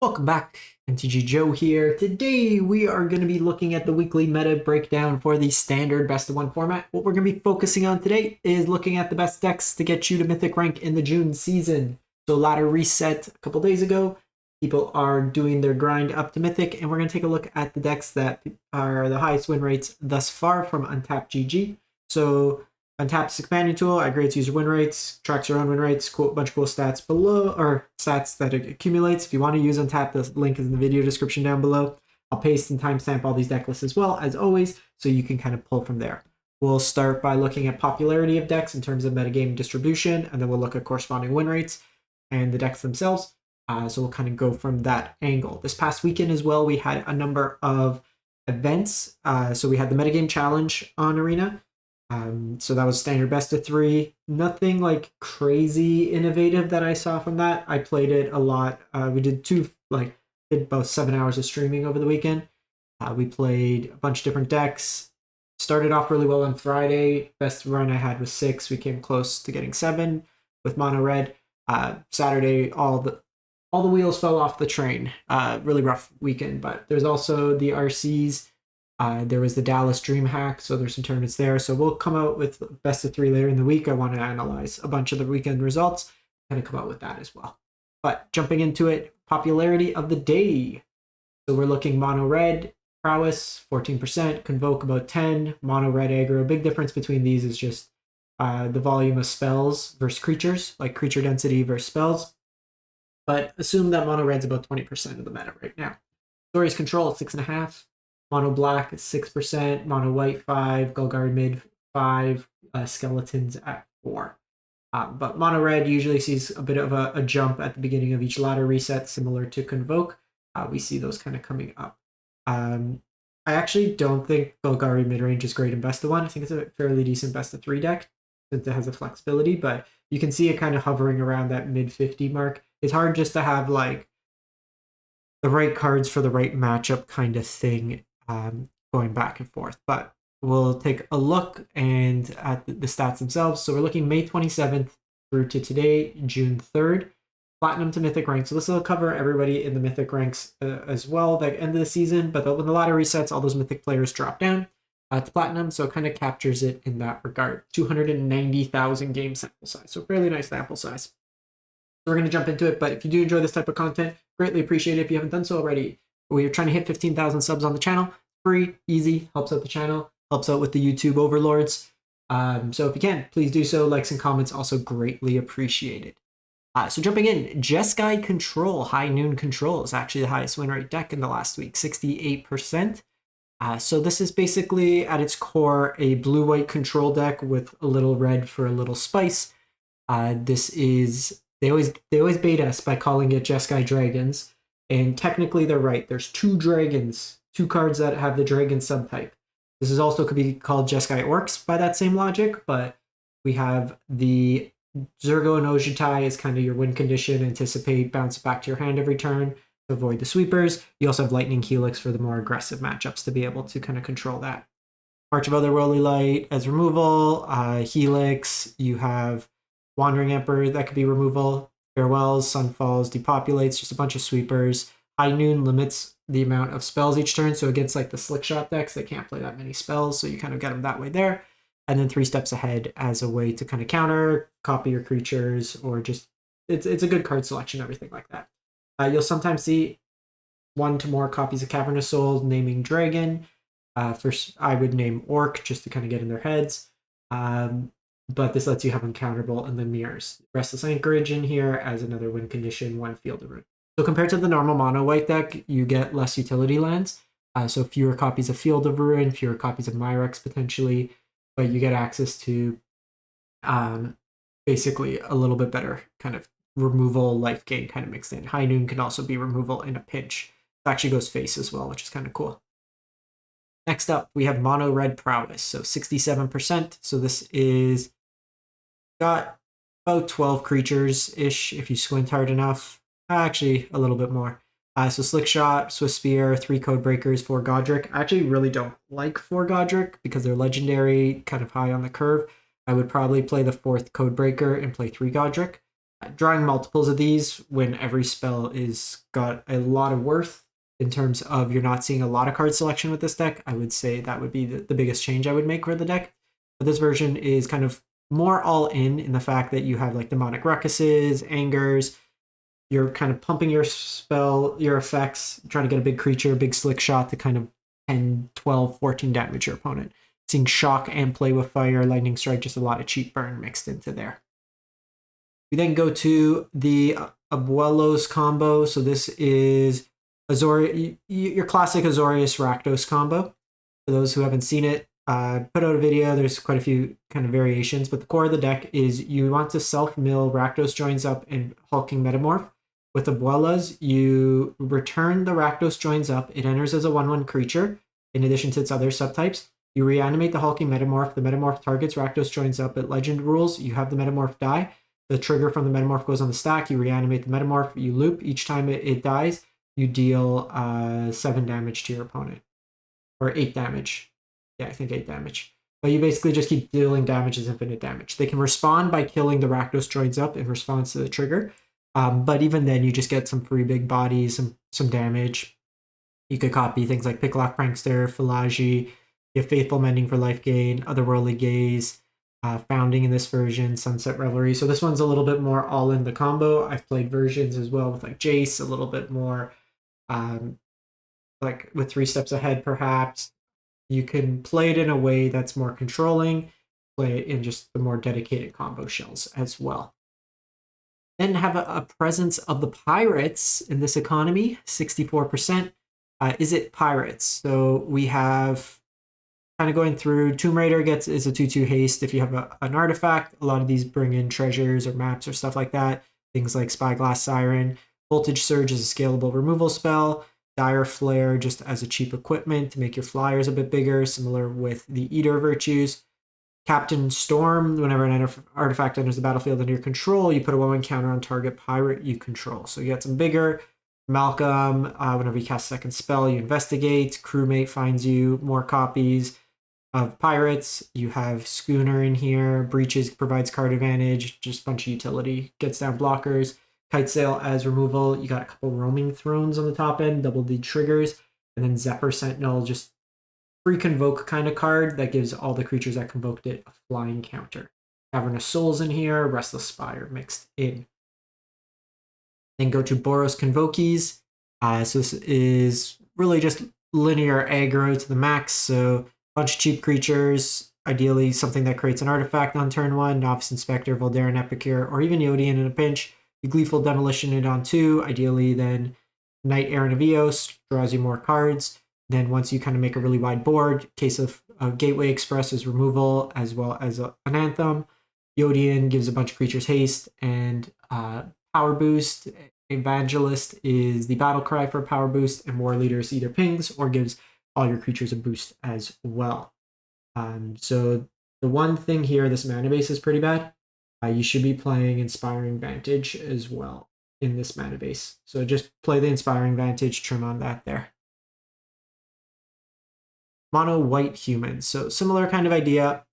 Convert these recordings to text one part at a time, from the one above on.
Welcome back, MTG Joe here. Today we are going to be looking at the weekly meta breakdown for the standard best of one format. What we're going to be focusing on today is looking at the best decks to get you to Mythic Rank in the June season. So ladder reset a couple days ago. People are doing their grind up to Mythic, and we're going to take a look at the decks that are the highest win rates thus far from Untapped GG. So Untapped is a companion tool, aggregates user win rates, tracks your own win rates, bunch of cool stats below, or stats that it accumulates. If you want to use Untapped, the link is in the video description down below. I'll paste and timestamp all these deck lists as well, as always, so you can kind of pull from there. We'll start by looking at popularity of decks in terms of metagame distribution, and then we'll look at corresponding win rates and the decks themselves. So we'll kind of go from that angle. This past weekend as well, we had a number of events. So we had the metagame challenge on Arena. So that was standard best of 3. Nothing like crazy innovative that I saw from that. I played it a lot. We did did about 7 hours of streaming over the weekend. We played a bunch of different decks. Started off really well on Friday. Best run I had was 6. We came close to getting 7 with mono red. Saturday, all the wheels fell off the train. Really rough weekend, but there's also the RCs. There was the Dallas Dream Hack, so there's some tournaments there. So we'll come out with best of 3 later in the week. I want to analyze a bunch of the weekend results and come out with that as well. But jumping into it, popularity of the day. So we're looking mono red, prowess 14%, convoke about 10, mono red aggro. Big difference between these is just the volume of spells versus creatures, like creature density versus spells. But assume that mono red's about 20% of the meta right now. Azorius Control at 6.5. Mono black at 6%, mono white 5, Golgari mid 5, skeletons at 4. But mono red usually sees a bit of a jump at the beginning of each ladder reset, similar to Convoke. We see those kind of coming up. I actually don't think Golgari midrange is great in best of 1. I think it's a fairly decent best of 3 deck since it has a flexibility, but you can see it kind of hovering around that mid 50 mark. It's hard just to have like the right cards for the right matchup kind of thing. Going back and forth, but we'll take a look and at the stats themselves. So we're looking May 27th through to today, June 3rd, platinum to mythic rank. So this will cover everybody in the mythic ranks as well, the end of the season. But when the ladder resets, all those mythic players drop down to platinum, so it kind of captures it in that regard. 290,000 game sample size, so fairly nice sample size. So we're going to jump into it, but if you do enjoy this type of content, greatly appreciate it if you haven't done so already. We're trying to hit 15,000 subs on the channel. Free, easy, helps out the channel, helps out with the YouTube overlords. So if you can, please do so. Likes and comments also greatly appreciated. So jumping in, Jeskai Control, High Noon Control is actually the highest win rate deck in the last week, 68%. So this is basically at its core a blue-white control deck with a little red for a little spice. This is they always bait us by calling it Jeskai Dragons. And technically they're right. There's 2 dragons, 2 cards that have the dragon subtype. This is also could be called Jeskai Orcs by that same logic, but we have the Zurgo and Ojutai is kind of your win condition, anticipate, bounce it back to your hand every turn, avoid the sweepers. You also have Lightning Helix for the more aggressive matchups to be able to kind of control that. March of Otherworldly Light as removal, Helix, you have Wandering Emperor, that could be removal. Farewells, Sunfalls, Depopulates, just a bunch of sweepers. High Noon limits the amount of spells each turn, so against like the slick shot decks, they can't play that many spells, so you kind of get them that way there. And then 3 steps ahead as a way to kind of counter, copy your creatures, or just, it's a good card selection, everything like that. You'll sometimes see 1 to more copies of Cavernous Soul naming Dragon. First, I would name Orc just to kind of get in their heads. But this lets you have uncounterable and then mirrors. Restless Anchorage in here as another win condition, 1 Field of Ruin. So compared to the normal mono white deck, you get less utility lands. So fewer copies of Field of Ruin, fewer copies of Myrex potentially, but you get access to basically a little bit better kind of removal, life gain kind of mixed in. High Noon can also be removal in a pinch. It actually goes face as well, which is kind of cool. Next up, we have mono red prowess, so 67%. So this is got about 12 creatures-ish if you squint hard enough. Actually, a little bit more. So Slick Shot, Swift Spear, 3 Code Breakers, 4 Godric. I actually really don't like 4 Godric because they're legendary, kind of high on the curve. I would probably play the 4th Code Breaker and play 3 Godric. Drawing multiples of these when every spell is got a lot of worth in terms of you're not seeing a lot of card selection with this deck, I would say that would be the biggest change I would make for the deck. But this version is kind of more all in the fact that you have like demonic ruckuses, angers. You're kind of pumping your spell, your effects, trying to get a big creature, big slick shot to kind of 10, 12, 14 damage your opponent. Seeing shock and play with fire, lightning strike, just a lot of cheap burn mixed into there. We then go to the Abuelos combo. So this is your classic Azorius Rakdos combo. For those who haven't seen it, put out a video. There's quite a few kind of variations, but the core of the deck is you want to self-mill Rakdos joins up and Hulking Metamorph. With Abuelas, you return the Rakdos joins up. It enters as a 1/1 creature, in addition to its other subtypes. You reanimate the Hulking Metamorph. The Metamorph targets Rakdos joins up at Legend rules. You have the Metamorph die. The trigger from the Metamorph goes on the stack. You reanimate the Metamorph. You loop. Each time it dies, you deal 7 damage to your opponent. Or 8 damage. Yeah, I think 8 damage. But you basically just keep dealing damage as infinite damage. They can respond by killing the Rakdos joins up in response to the trigger. But even then, you just get some free big bodies, some damage. You could copy things like Picklock Prankster, Philagi, you have Faithful Mending for life gain, Otherworldly Gaze, Founding in this version, Sunset Revelry. So this one's a little bit more all in the combo. I've played versions as well with like Jace, a little bit more like with 3 steps ahead perhaps. You can play it in a way that's more controlling, play it in just the more dedicated combo shells as well. Then have a presence of the pirates in this economy, 64%. Izzet Pirates. So we have kind of going through, Tomb Raider is a 2/2 haste if you have an artifact. A lot of these bring in treasures or maps or stuff like that. Things like Spyglass Siren. Voltage Surge is a scalable removal spell. Dire Flare just as a cheap equipment to make your flyers a bit bigger, similar with the Eater Virtues. Captain Storm, whenever an artifact enters the battlefield under your control, you put a 1/1 counter on target pirate you control. So you get some bigger. Malcolm, whenever you cast a second spell, you investigate. Crewmate finds you more copies of pirates. You have Schooner in here. Breaches provides card advantage. Just a bunch of utility. Gets down blockers. Kite Sail as removal. You got a couple Roaming Thrones on the top end. Double the triggers. And then Zephyr Sentinel, just free convoke kind of card that gives all the creatures that convoked it a flying counter. Cavern of Souls in here. Restless Spire mixed in. Then go to Boros Convokees. So this is really just linear aggro to the max. So a bunch of cheap creatures. Ideally something that creates an artifact on turn 1. Novice Inspector, Voldaren Epicure, or even Yodian in a pinch. You Gleeful Demolition it on 2. Ideally then Knight Errant of Eos draws you more cards. Then once you kind of make a really wide board, case of Gateway Express is removal as well as an Anthem. Yodian gives a bunch of creatures haste and power boost. Evangelist is the battle cry for power boost, and War Leaders either pings or gives all your creatures a boost as well. So the one thing here, this mana base is pretty bad. You should be playing Inspiring Vantage as well in this mana base. So just play the Inspiring Vantage, trim on that there. Mono white humans. So similar kind of idea.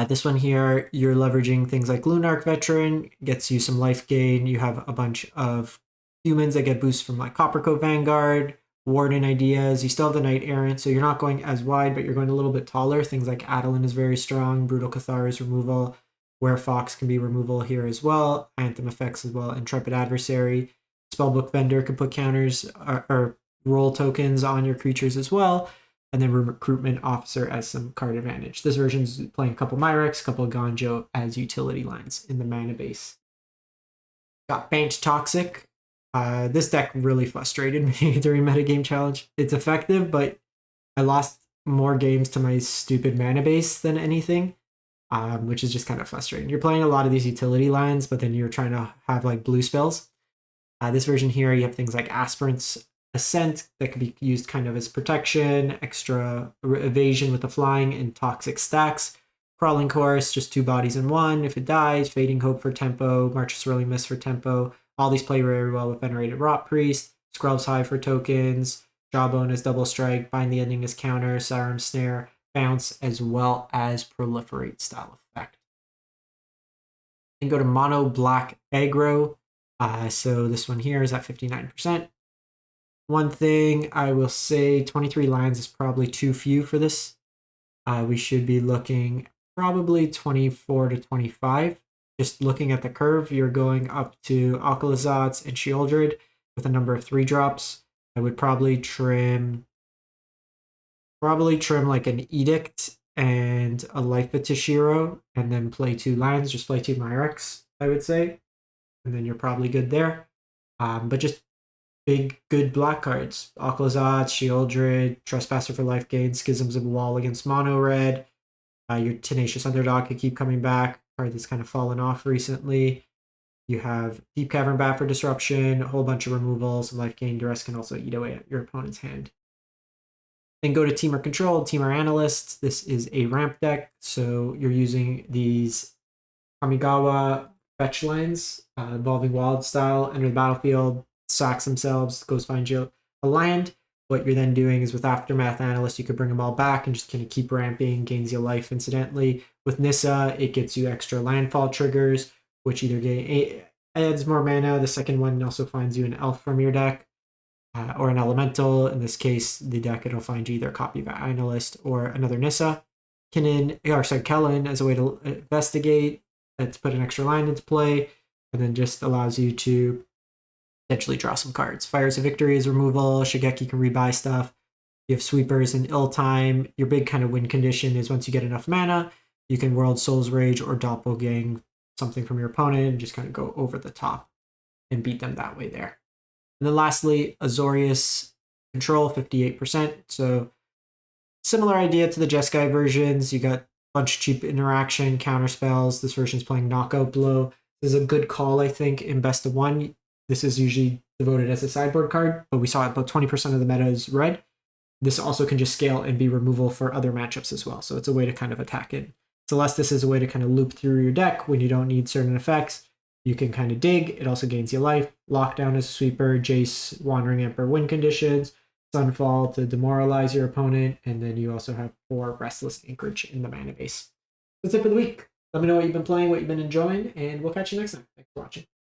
This one here, you're leveraging things like Lunarch Veteran, gets you some life gain. You have a bunch of humans that get boosts from like Coppercoat Vanguard, Warden ideas. You still have the Knight Errant, so you're not going as wide, but you're going a little bit taller. Things like Adeline is very strong, Brutal Cathar is removal, Werefox can be removal here as well, Anthem effects as well, Intrepid Adversary. Spellbook Vendor can put counters or roll tokens on your creatures as well. And then Recruitment Officer as some card advantage. This version is playing a couple Myrex, a couple Gonjo as utility lines in the mana base. Got Bant Toxic. This deck really frustrated me during Metagame Challenge. It's effective, but I lost more games to my stupid mana base than anything, which is just kind of frustrating. You're playing a lot of these utility lines, but then you're trying to have like blue spells. This version here, you have things like Aspirant's Ascent that can be used kind of as protection, extra evasion with the flying, and toxic stacks. Crawling Chorus, just 2 bodies in 1. If it dies, Fading Hope for tempo, March of Swirling Mist for tempo. All these play very well with Venerated Rot Priest, Scrub's Hive for tokens, Jawbone as double strike, Bind the Ending as counter, Sarum Snare, Bounce, as well as Proliferate style effect. And go to mono black aggro. So this one here is at 59%. One thing I will say, 23 lands is probably too few for this. We should be looking probably 24 to 25. Just looking at the curve, you're going up to Oculizats and Shieldred with a number of 3-drops. I would probably trim like an Edict and a Life Petishiro, and then play 2 lands. Just play 2 Myrex, I would say, and then you're probably good there. But just big, good black cards. Oculizat, Shieldred, Trespasser for life gain, Schisms of Wall against mono red. Your Tenacious Underdog could keep coming back. Card that's kind of fallen off recently. You have Deep Cavern Bat for disruption, a whole bunch of removals. Life gain, Duress can also eat away at your opponent's hand. Then go to Temur Control, Temur Analyst. This is a ramp deck, so you're using these Kamigawa fetch lands, Evolving Wild style, enter the battlefield, sacks themselves, goes find you a land. What you're then doing is with Aftermath Analyst, you could bring them all back and just kind of keep ramping, gains you life incidentally. With Nissa, it gets you extra landfall triggers, which either adds more mana. The second one also finds you an elf from your deck, or an elemental. In this case, the deck it'll find you either a copy of Analyst or another Nissa. Kellen as a way to investigate. Let's put an extra line into play, and then just allows you to potentially draw some cards. Fires of Victory is removal. Shigeki can rebuy stuff. You have Sweepers and Ill Time. Your big kind of win condition is once you get enough mana, you can World Soul's Rage or Doppelgang something from your opponent and just kind of go over the top and beat them that way there. And then lastly, Azorius Control, 58%. So similar idea to the Jeskai versions. You got a bunch of cheap interaction, counter spells. This version is playing Knockout Blow. This is a good call, I think, in best of one. This is usually devoted as a sideboard card, but we saw about 20% of the meta is red. This also can just scale and be removal for other matchups as well. So it's a way to kind of attack it. Celestis is a way to kind of loop through your deck when you don't need certain effects. You can kind of dig. It also gains you life. Lockdown is a sweeper. Jace, Wandering Emperor win conditions. Sunfall to demoralize your opponent. And then you also have 4 Restless Anchorage in the mana base. That's it for the week. Let me know what you've been playing, what you've been enjoying, and we'll catch you next time. Thanks for watching.